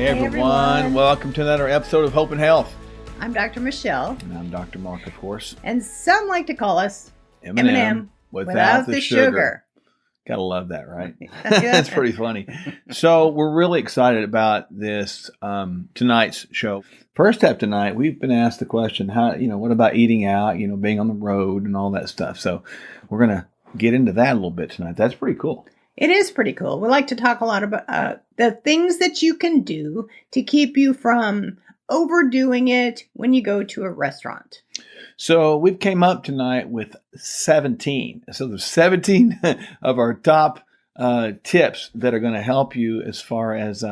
Hey everyone, welcome to another episode of Hope and Health. I'm Dr. Michelle. And I'm Dr. Mark, of course. And some like to call us M&M without the sugar. Gotta love that, right? That's pretty funny. So we're really excited about this tonight's show. First up tonight, we've been asked the question, what about eating out, being on the road and all that stuff. So we're going to get into that a little bit tonight. That's pretty cool. It is pretty cool. We like to talk a lot about the things that you can do to keep you from overdoing it when you go to a restaurant. So we've came up tonight with 17. So there's 17 of our top tips that are going to help you as far as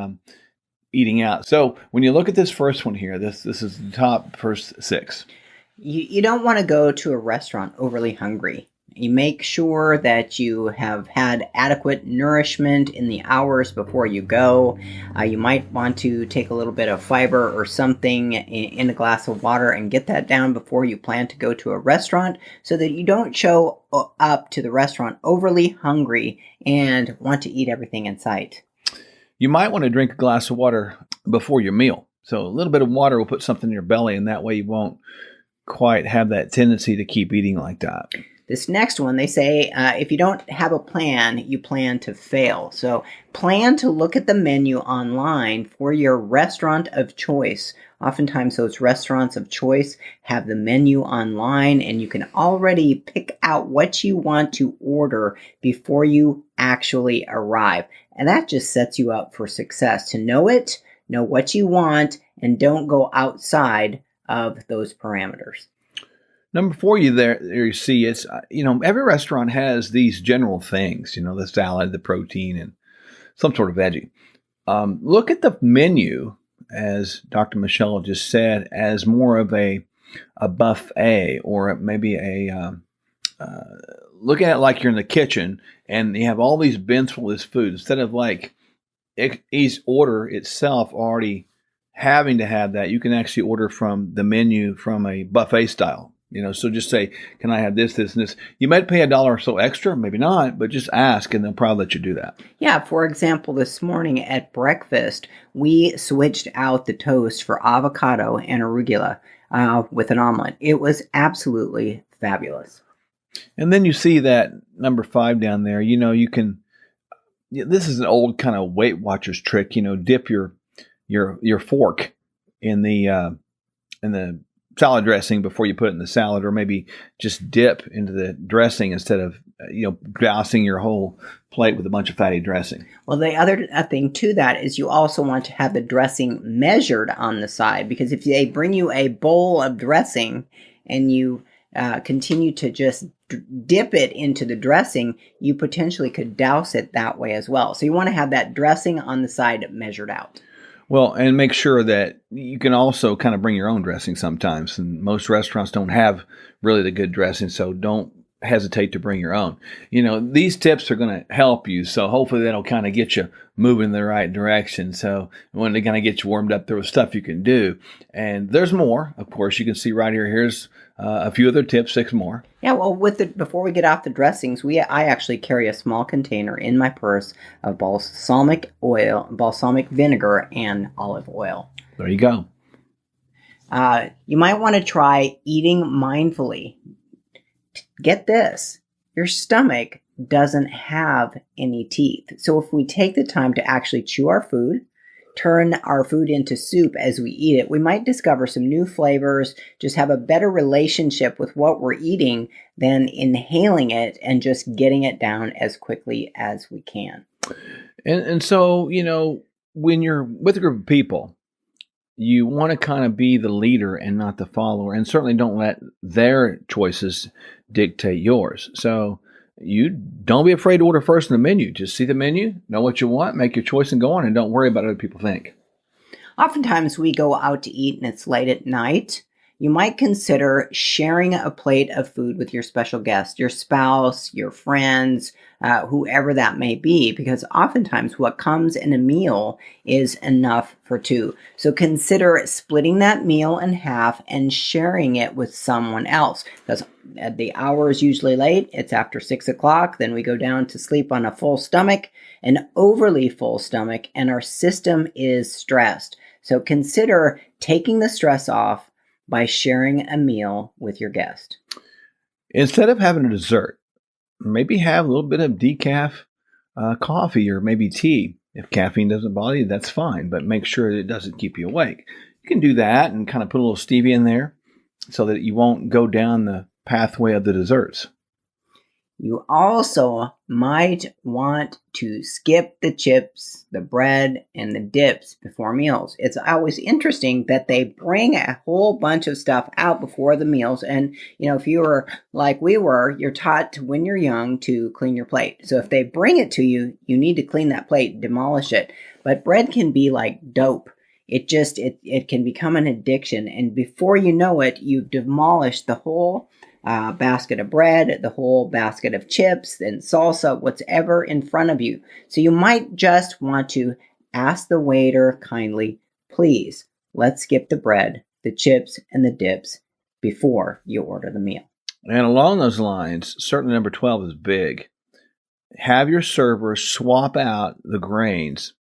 eating out. So when you look at this first one here, this is the top first 6. You don't want to go to a restaurant overly hungry. You make sure that you have had adequate nourishment in the hours before you go. You might want to take a little bit of fiber or something in a glass of water and get that down before you plan to go to a restaurant so that you don't show up to the restaurant overly hungry and want to eat everything in sight. You might want to drink a glass of water before your meal. So a little bit of water will put something in your belly, and that way you won't quite have that tendency to keep eating like that. This next one, they say, if you don't have a plan, you plan to fail. So plan to look at the menu online for your restaurant of choice. Oftentimes those restaurants of choice have the menu online, and you can already pick out what you want to order before you actually arrive. And that just sets you up for success. To know it, know what you want, and don't go outside of those parameters. Number 4, you see, it's, every restaurant has these general things, the salad, the protein, and some sort of veggie. Look at the menu, as Dr. Michelle just said, as more of a buffet, or maybe look at it like you're in the kitchen and you have all these bins full of this food, instead of like each order itself already having to have that. You can actually order from the menu from a buffet style. So just say, can I have this, this, and this? You might pay $1 or so extra, maybe not, but just ask and they'll probably let you do that. Yeah, for example, this morning at breakfast, we switched out the toast for avocado and arugula with an omelet. It was absolutely fabulous. And then you see that number 5 down there, you can, this is an old kind of Weight Watchers trick, dip your fork in the salad dressing before you put it in the salad, or maybe just dip into the dressing instead of, dousing your whole plate with a bunch of fatty dressing. Well, the other thing to that is you also want to have the dressing measured on the side, because if they bring you a bowl of dressing and you continue to just dip it into the dressing, you potentially could douse it that way as well. So you want to have that dressing on the side measured out. Well, and make sure that you can also kind of bring your own dressing sometimes. And most restaurants don't have really the good dressing, so don't hesitate to bring your own. These tips are going to help you, so hopefully that'll kind of get you moving in the right direction. So when they're going to get you warmed up, there was stuff you can do. And there's more. Of course, you can see right here. Here's a few other tips, 6 more. Yeah, well, before we get off the dressings, I actually carry a small container in my purse of balsamic vinegar, and olive oil. There you go. You might want to try eating mindfully. Get this, your stomach doesn't have any teeth. So if we take the time to actually chew our food, turn our food into soup as we eat it, we might discover some new flavors, just have a better relationship with what we're eating than inhaling it and just getting it down as quickly as we can. And so, when you're with a group of people, you want to kind of be the leader and not the follower, and certainly don't let their choices dictate yours. So you don't be afraid to order first in the menu. Just see the menu, know what you want, make your choice and go on, and don't worry about what other people think. Oftentimes we go out to eat and it's late at night. You might consider sharing a plate of food with your special guest, your spouse, your friends, whoever that may be, because oftentimes what comes in a meal is enough for two. So consider splitting that meal in half and sharing it with someone else. Because the hour is usually late, it's after 6 o'clock, then we go down to sleep on a full stomach, an overly full stomach, and our system is stressed. So consider taking the stress off by sharing a meal with your guest. Instead of having a dessert, maybe have a little bit of decaf coffee or maybe tea. If caffeine doesn't bother you, that's fine, but make sure that it doesn't keep you awake. You can do that and kind of put a little stevia in there so that you won't go down the pathway of the desserts. You also might want to skip the chips, the bread, and the dips before meals. It's always interesting that they bring a whole bunch of stuff out before the meals. And, if you were like we were, you're taught when you're young to clean your plate. So if they bring it to you, you need to clean that plate, demolish it. But bread can be like dope. It can become an addiction. And before you know it, you've demolished the whole basket of bread, the whole basket of chips and salsa, whatever in front of you. So you might just want to ask the waiter kindly, please, let's skip the bread, the chips, and the dips before you order the meal. And along those lines, certainly number 12 is big. Have your server swap out the grains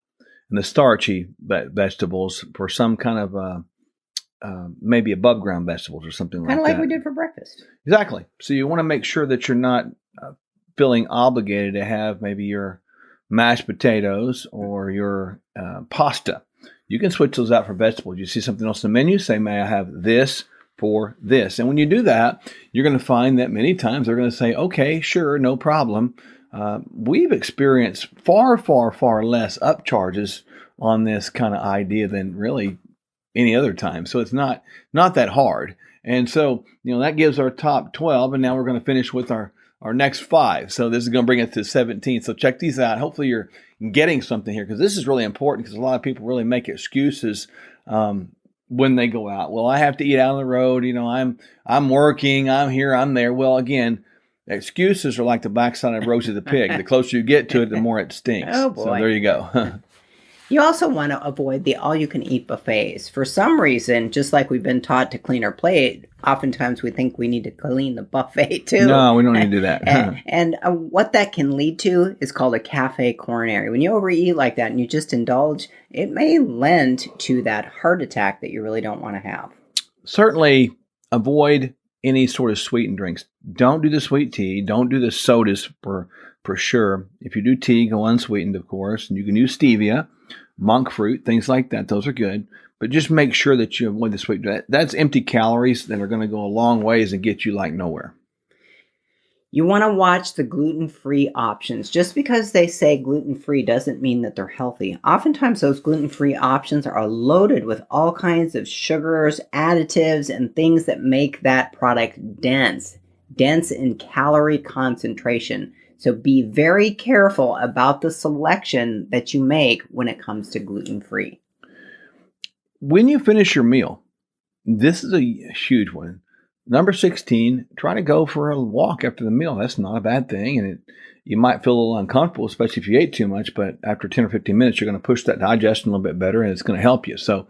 and the starchy vegetables for some kind of maybe above ground vegetables or something like that. Kind of like we did for breakfast. Exactly. So you want to make sure that you're not feeling obligated to have maybe your mashed potatoes or your pasta. You can switch those out for vegetables. You see something else on the menu, say, may I have this for this? And when you do that, you're going to find that many times they're going to say, okay, sure, no problem. We've experienced far, far, far less upcharges on this kind of idea than really any other time. So it's not that hard. And so, that gives our top 12. And now we're going to finish with our next 5. So this is going to bring us to 17. So check these out. Hopefully you're getting something here, because this is really important, because a lot of people really make excuses when they go out. Well, I have to eat out on the road. I'm working, I'm here, I'm there. Well, again, excuses are like the backside of Rosie the pig. The closer you get to it, the more it stinks. Oh, boy. So there you go. You also want to avoid the all-you-can-eat buffets. For some reason, just like we've been taught to clean our plate, oftentimes we think we need to clean the buffet too. No, we don't need to do that. And what that can lead to is called a cafe coronary. When you overeat like that and you just indulge, it may lend to that heart attack that you really don't want to have. Certainly avoid any sort of sweetened drinks. Don't do the sweet tea. Don't do the sodas for sure. If you do tea, go unsweetened, of course. And you can use stevia, monk fruit, things like that. Those are good. But just make sure that you avoid the sweet. That's empty calories that are going to go a long ways and get you like nowhere. You want to watch the gluten-free options. Just because they say gluten-free doesn't mean that they're healthy. Oftentimes those gluten-free options are loaded with all kinds of sugars, additives, and things that make that product dense in calorie concentration. So be very careful about the selection that you make when it comes to gluten-free. When you finish your meal, this is a huge one. Number 16, try to go for a walk after the meal. That's not a bad thing. And you might feel a little uncomfortable, especially if you ate too much. But after 10 or 15 minutes, you're going to push that digestion a little bit better, and it's going to help you. So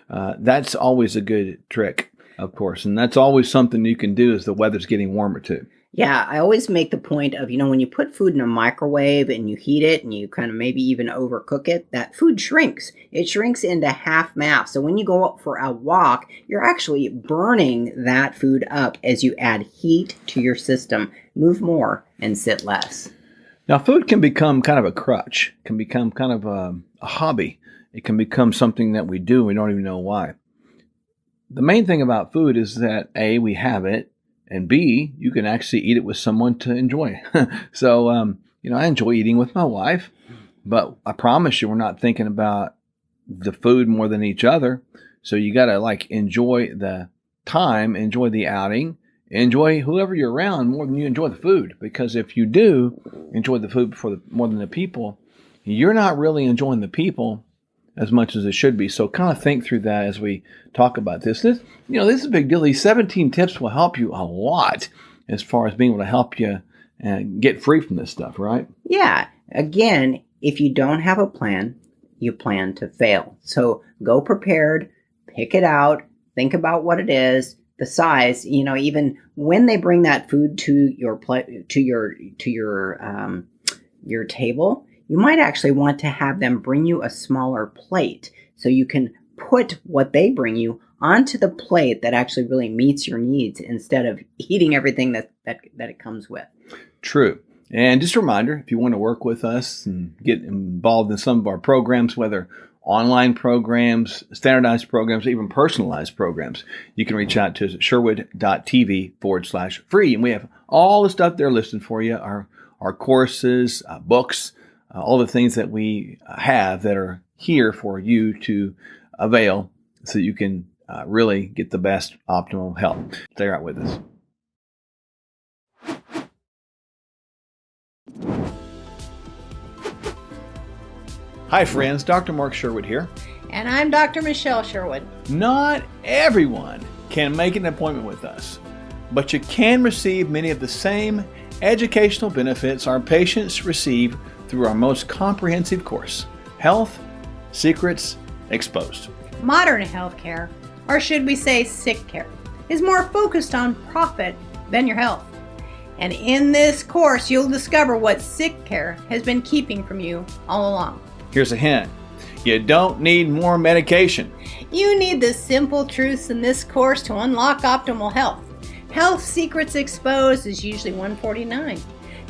that's always a good trick, of course. And that's always something you can do as the weather's getting warmer too. Yeah, I always make the point of, when you put food in a microwave and you heat it and you kind of maybe even overcook it, that food shrinks. It shrinks into half mass. So when you go out for a walk, you're actually burning that food up as you add heat to your system. Move more and sit less. Now, food can become kind of a crutch. It can become kind of a hobby. It can become something that we do and we don't even know why. The main thing about food is that, A, we have it, and B, you can actually eat it with someone to enjoy. So, I enjoy eating with my wife, but I promise you we're not thinking about the food more than each other. So you got to enjoy the time, enjoy the outing, enjoy whoever you're around more than you enjoy the food. Because if you do enjoy the food more than the people, you're not really enjoying the people. as much as it should be. So kind of think through that as we talk about this. This is a big deal. These 17 tips will help you a lot as far as being able to help you get free from this stuff, right? Yeah. Again, if you don't have a plan, you plan to fail. So go prepared, pick it out, think about what it is, the size. Even when they bring that food to your table, you might actually want to have them bring you a smaller plate so you can put what they bring you onto the plate that actually really meets your needs instead of eating everything that it comes with. True. And just a reminder, if you want to work with us and get involved in some of our programs, whether online programs, standardized programs, even personalized programs, you can reach out to us at sherwood.tv/free. And we have all the stuff there listed for you, our courses, books, all the things that we have that are here for you to avail so you can really get the best optimal help. Stay right with us. Hi friends, Dr. Mark Sherwood here. And I'm Dr. Michelle Sherwood. Not everyone can make an appointment with us, but you can receive many of the same educational benefits our patients receive through our most comprehensive course, Health Secrets Exposed. Modern healthcare, or should we say sick care, is more focused on profit than your health. And in this course, you'll discover what sick care has been keeping from you all along. Here's a hint. You don't need more medication. You need the simple truths in this course to unlock optimal health. Health Secrets Exposed is usually $149.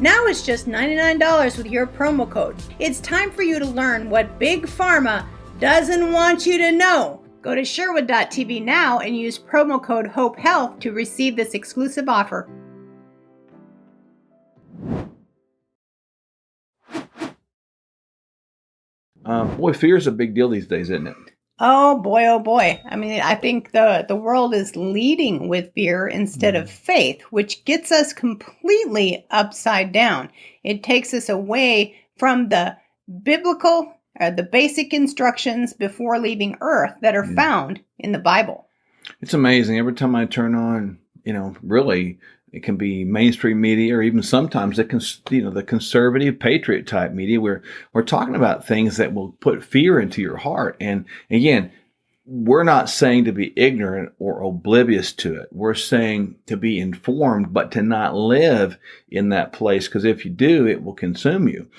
Now it's just $99 with your promo code. It's time for you to learn what Big Pharma doesn't want you to know. Go to sherwood.tv now and use promo code HOPEHEALTH to receive this exclusive offer. Boy, fear is a big deal these days, isn't it? Oh boy. I mean, I think the world is leading with fear instead of faith, which gets us completely upside down. It takes us away from the biblical, the basic instructions before leaving Earth that are found in the Bible. It's amazing. Every time I turn on, really, it can be mainstream media or even sometimes the conservative patriot type media where we're talking about things that will put fear into your heart. And again, we're not saying to be ignorant or oblivious to it. We're saying to be informed, but to not live in that place, because if you do, it will consume you.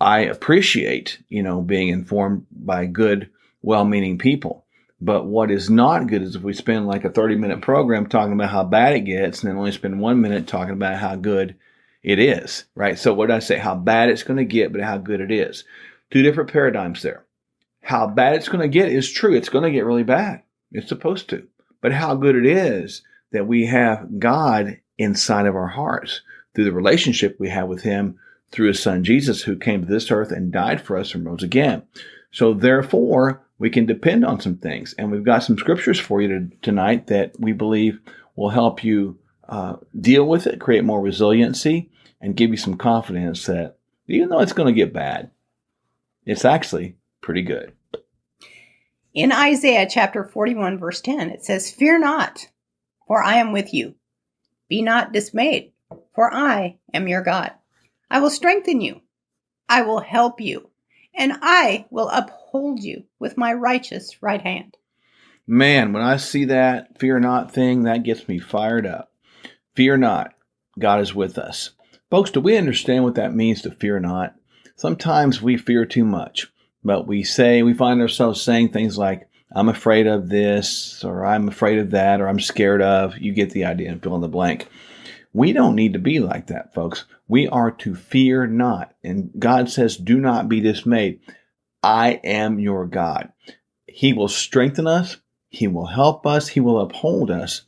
I appreciate, being informed by good, well-meaning people. But what is not good is if we spend like a 30-minute program talking about how bad it gets and then only spend 1 minute talking about how good it is, right? So what did I say? How bad it's going to get, but how good it is. Two different paradigms there. How bad it's going to get is true. It's going to get really bad. It's supposed to. But how good it is that we have God inside of our hearts through the relationship we have with Him through His Son Jesus, who came to this earth and died for us and rose again. So therefore, we can depend on some things. And we've got some scriptures for you tonight that we believe will help you deal with it, create more resiliency, and give you some confidence that even though it's going to get bad, it's actually pretty good. In Isaiah chapter 41, verse 10, it says, "Fear not, for I am with you. Be not dismayed, for I am your God. I will strengthen you. I will help you. And I will uphold you with my righteous right hand." Man, when I see that fear not thing, that gets me fired up. Fear not. God is with us. Folks, do we understand what that means to fear not? Sometimes we fear too much, but we find ourselves saying things like, I'm afraid of this, or I'm afraid of that, or I'm scared of. You get the idea and fill in the blank. We don't need to be like that, folks. We are to fear not. And God says, do not be dismayed. I am your God. He will strengthen us. He will help us. He will uphold us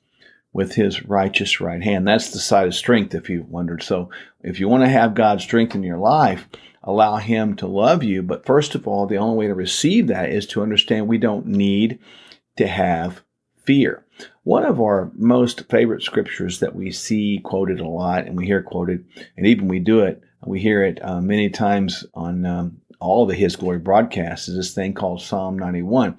with His righteous right hand. That's the side of strength, if you wondered. So if you want to have God's strength in your life, allow Him to love you. But first of all, the only way to receive that is to understand we don't need to have fear. One of our most favorite scriptures that we see quoted a lot, and we hear quoted, and even we hear it many times on all the His Glory broadcasts is this thing called Psalm 91.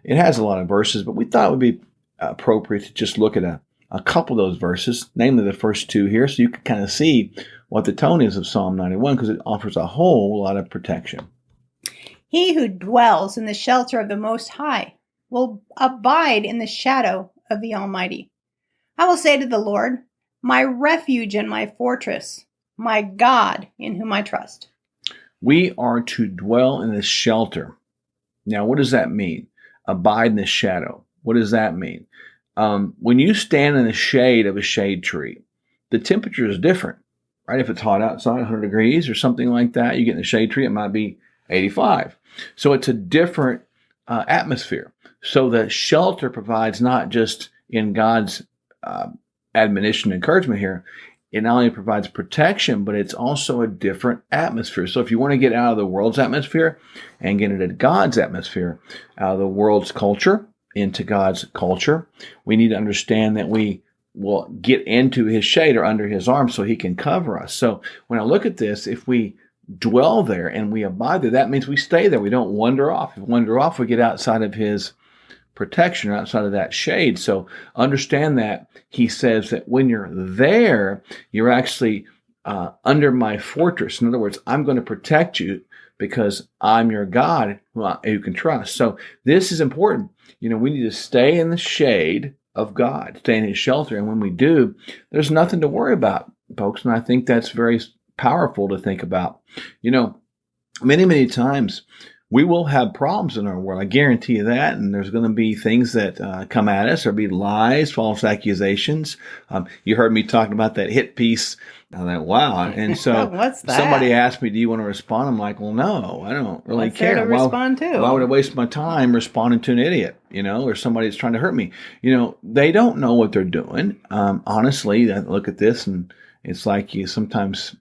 It has a lot of verses, but we thought it would be appropriate to just look at a couple of those verses, namely the first two here, so you can kind of see what the tone is of Psalm 91, because it offers a whole lot of protection. He who dwells in the shelter of the Most High will abide in the shadow of the Almighty. I will say to the Lord, my refuge and my fortress, my God in whom I trust. We are to dwell in the shelter. Now, what does that mean? Abide in the shadow. What does that mean? When you stand in the shade of a shade tree, the temperature is different, right? If it's hot outside, 100 degrees or something like that, you get in the shade tree, it might be 85. So it's a different atmosphere. So the shelter provides not just in God's admonition and encouragement here, it not only provides protection, but it's also a different atmosphere. So if you want to get out of the world's atmosphere and get into God's atmosphere, out of the world's culture into God's culture, we need to understand that we will get into His shade or under His arms so He can cover us. So when I look at this, if we dwell there and we abide there, that means we stay there. We don't wander off. If we wander off, we get outside of His protection or outside of that shade. So understand that He says that when you're there, you're actually under my fortress. In other words, I'm going to protect you because I'm your God who you can trust. So this is important. We need to stay in the shade of God, stay in His shelter. And when we do, there's nothing to worry about, folks. And I think that's very powerful to think about. Many, many times we will have problems in our world. I guarantee you that. And there's going to be things that come at us. There'll be lies, false accusations. You heard me talking about that hit piece. I thought, wow. And so What's that? Somebody asked me, do you want to respond? I'm like, well, no, I don't really What's there care. to respond to? Why would I waste my time responding to an idiot, or somebody that's trying to hurt me? They don't know what they're doing. Honestly, I look at this and it's like you sometimes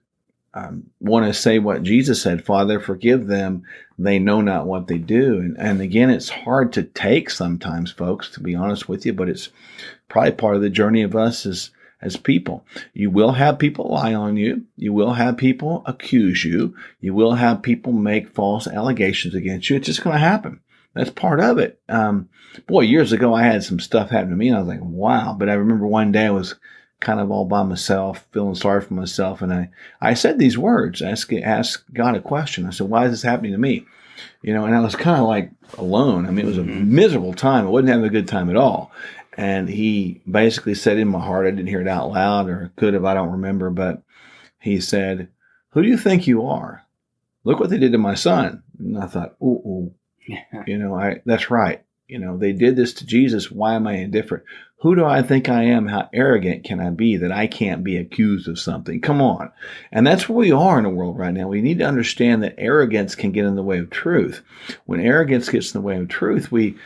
want to say what Jesus said, Father, forgive them. They know not what they do. And again, it's hard to take sometimes, folks, to be honest with you, but it's probably part of the journey of us as people. You will have people lie on you. You will have people accuse you. You will have people make false allegations against you. It's just going to happen. That's part of it. Years ago, I had some stuff happen to me, and I was like, wow. But I remember one day I was kind of all by myself, feeling sorry for myself. And I said these words, ask God a question. I said, why is this happening to me? And I was kind of like alone. It was a miserable time. I wasn't having a good time at all. And He basically said in my heart, I didn't hear it out loud, or could have, I don't remember, but He said, who do you think you are? Look what they did to my son. And I thought, ooh. That's right. They did this to Jesus. Why am I indifferent? Who do I think I am? How arrogant can I be that I can't be accused of something? Come on. And that's where we are in the world right now. We need to understand that arrogance can get in the way of truth. When arrogance gets in the way of truth, we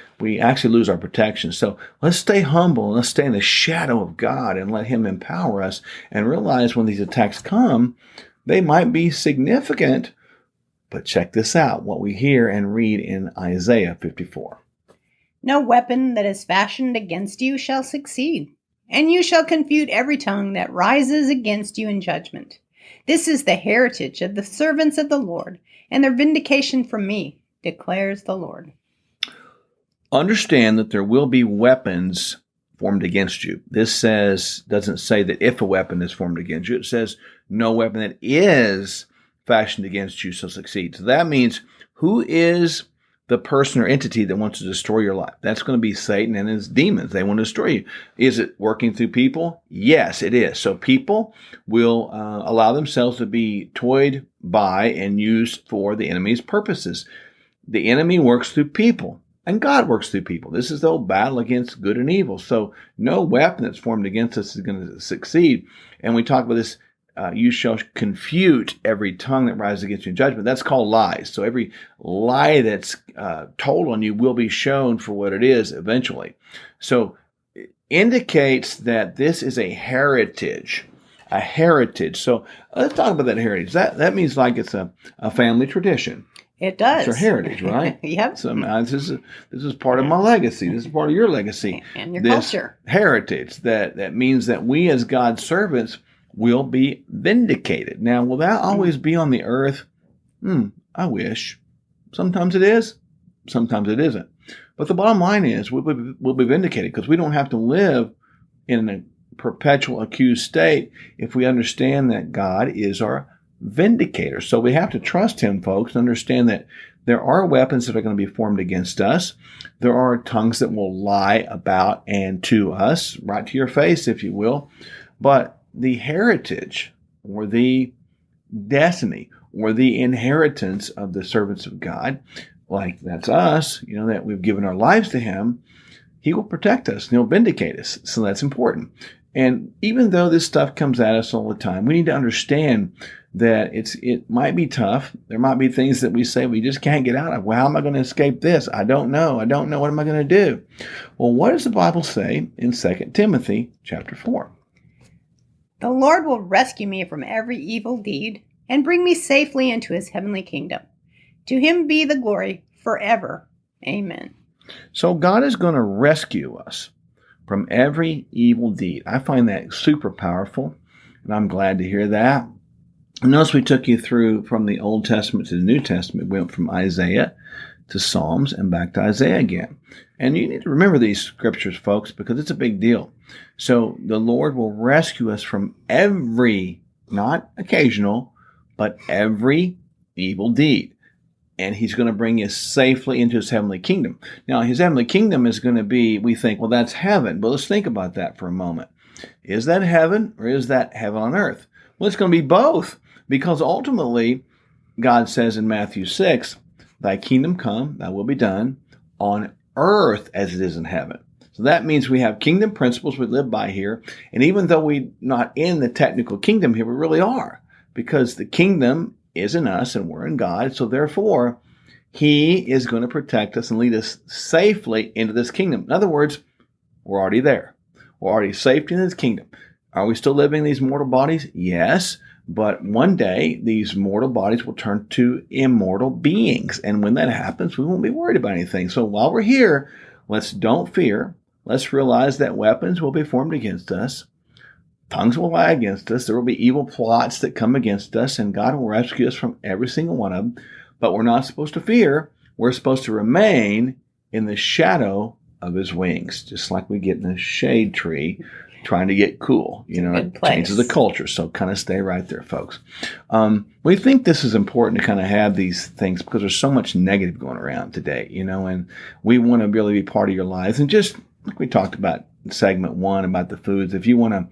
actually lose our protection. So let's stay humble and let's stay in the shadow of God and let Him empower us and realize when these attacks come, they might be significant. But check this out, what we hear and read in Isaiah 54. No weapon that is fashioned against you shall succeed, and you shall confute every tongue that rises against you in judgment. This is the heritage of the servants of the Lord, and their vindication from me, declares the Lord. Understand that there will be weapons formed against you. This doesn't say that if a weapon is formed against you. It says no weapon that is fashioned against you shall succeed. So that means who is the person or entity that wants to destroy your life? That's going to be Satan and his demons. They want to destroy you. Is it working through people? Yes, it is. So people will allow themselves to be toyed by and used for the enemy's purposes. The enemy works through people, and God works through people. This is the whole battle against good and evil. So no weapon that's formed against us is going to succeed. And we talk about this. You shall confute every tongue that rises against you in judgment. That's called lies. So every lie that's told on you will be shown for what it is eventually. So it indicates that this is a heritage. A heritage. So let's talk about that heritage. That means like it's a family tradition. It does. It's our heritage, right? Yep. So this is part of my legacy. This is part of your legacy. And your this culture. Heritage. That means that we as God's servants will be vindicated. Now, will that always be on the earth? I wish. Sometimes it is, sometimes it isn't. But the bottom line is we'll be vindicated because we don't have to live in a perpetual accused state if we understand that God is our vindicator. So we have to trust him, folks, and understand that there are weapons that are going to be formed against us. There are tongues that will lie about and to us, right to your face, if you will. But the heritage or the destiny or the inheritance of the servants of God, like that's us, that we've given our lives to him, he will protect us and he'll vindicate us. So that's important. And even though this stuff comes at us all the time, we need to understand that it might be tough. There might be things that we say we just can't get out of. Well, how am I going to escape this? I don't know. What am I going to do? Well, what does the Bible say in 2 Timothy chapter 4? The Lord will rescue me from every evil deed and bring me safely into his heavenly kingdom. To him be the glory forever. Amen. So God is going to rescue us from every evil deed. I find that super powerful, and I'm glad to hear that. Notice we took you through from the Old Testament to the New Testament. We went from Isaiah to Psalms and back to Isaiah again. And you need to remember these scriptures, folks, because it's a big deal. So the Lord will rescue us from every, not occasional, but every evil deed. And he's going to bring us safely into his heavenly kingdom. Now, his heavenly kingdom is going to be, we think, well, that's heaven. But let's think about that for a moment. Is that heaven or is that heaven on earth? Well, it's going to be both. Because ultimately, God says in Matthew 6, thy kingdom come, thy will be done on earth as it is in heaven. So that means we have kingdom principles we live by here. And even though we're not in the technical kingdom here, we really are. Because the kingdom is in us and we're in God. So therefore, he is going to protect us and lead us safely into this kingdom. In other words, we're already there. We're already safe in his kingdom. Are we still living in these mortal bodies? Yes. But one day, these mortal bodies will turn to immortal beings. And when that happens, we won't be worried about anything. So while we're here, don't fear. Let's realize that weapons will be formed against us. Tongues will lie against us. There will be evil plots that come against us. And God will rescue us from every single one of them. But we're not supposed to fear. We're supposed to remain in the shadow of his wings. Just like we get in a shade tree trying to get cool. It changes the culture. So kind of stay right there, folks. We think this is important to kind of have these things because there's so much negative going around today, and we want to really be part of your lives. And just like we talked about in segment 1 about the foods, if you want to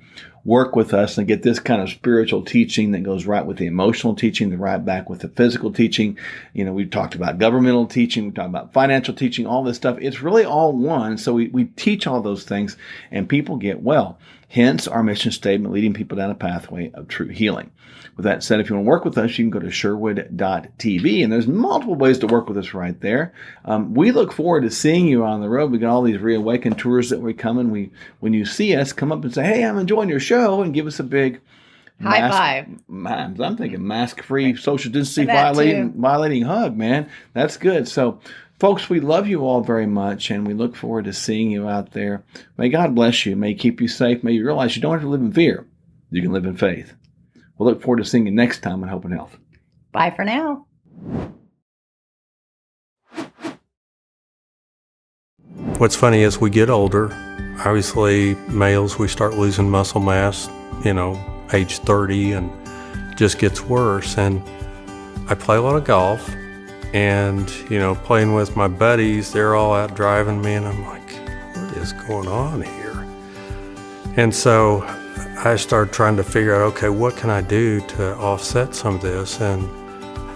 work with us and get this kind of spiritual teaching that goes right with the emotional teaching, and right back with the physical teaching, we've talked about governmental teaching, we've talked about financial teaching, all this stuff. It's really all one. So we teach all those things and people get well. Hence our mission statement, leading people down a pathway of true healing. With that said, if you want to work with us, you can go to sherwood.tv, and there's multiple ways to work with us right there. We look forward to seeing you on the road. We got all these Reawaken tours that we're coming. When you see us, come up and say, hey, I'm enjoying your show, and give us a big high five. I'm thinking mask-free, social distancing violating hug, man. That's good. So, folks, we love you all very much, and we look forward to seeing you out there. May God bless you. May He keep you safe. May you realize you don't have to live in fear. You can live in faith. We'll look forward to seeing you next time on Hope and Health. Bye for now. What's funny as we get older, obviously males, we start losing muscle mass, age 30, and just gets worse. And I play a lot of golf, and, playing with my buddies, they're all out driving me, and I'm like, what is going on here? And so I started trying to figure out, okay, what can I do to offset some of this? And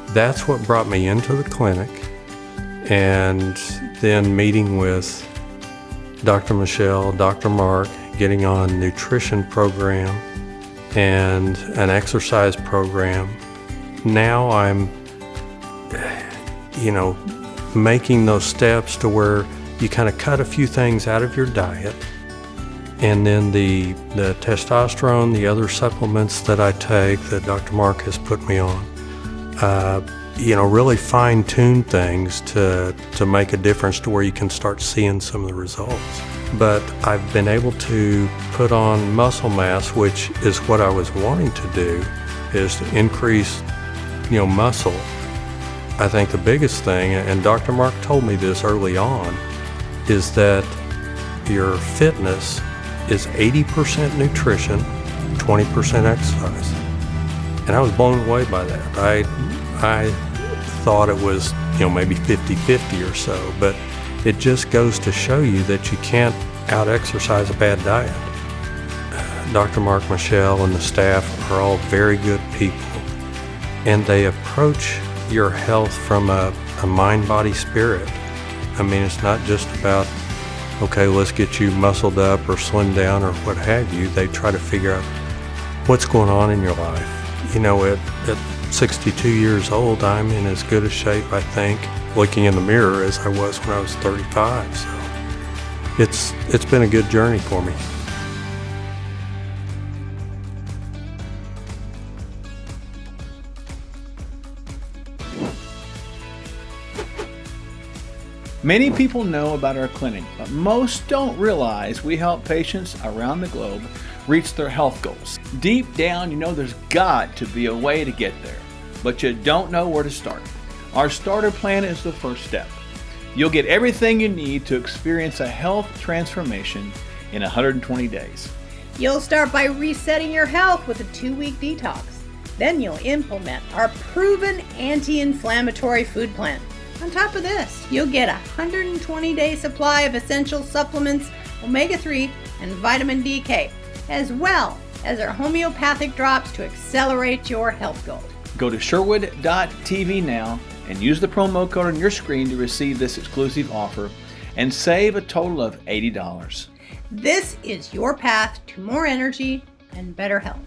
that's what brought me into the clinic, and then meeting with Dr. Michelle, Dr. Mark, getting on a nutrition program and an exercise program. Now I'm, making those steps to where you kind of cut a few things out of your diet, and then the testosterone, the other supplements that I take that Dr. Mark has put me on, really fine-tune things to make a difference to where you can start seeing some of the results. But I've been able to put on muscle mass, which is what I was wanting to do, is to increase, muscle. I think the biggest thing, and Dr. Mark told me this early on, is that your fitness is 80% nutrition, 20% exercise. And I was blown away by that. I thought it was, maybe 50-50 or so, but it just goes to show you that you can't out-exercise a bad diet. Dr. Mark Michelle and the staff are all very good people, and they approach your health from a mind, body, spirit. I mean, it's not just about, okay, let's get you muscled up or slimmed down or what have you. They try to figure out what's going on in your life. At 62 years old, I'm in as good a shape, I think, looking in the mirror as I was when I was 35. So it's been a good journey for me. Many people know about our clinic, but most don't realize we help patients around the globe reach their health goals. Deep down, you know there's got to be a way to get there, but you don't know where to start. Our starter plan is the first step. You'll get everything you need to experience a health transformation in 120 days. You'll start by resetting your health with a 2-week detox. Then you'll implement our proven anti-inflammatory food plan. On top of this, you'll get a 120-day supply of essential supplements, omega-3 and vitamin DK, as well as our homeopathic drops to accelerate your health goals. Go to Sherwood.tv now and use the promo code on your screen to receive this exclusive offer and save a total of $80. This is your path to more energy and better health.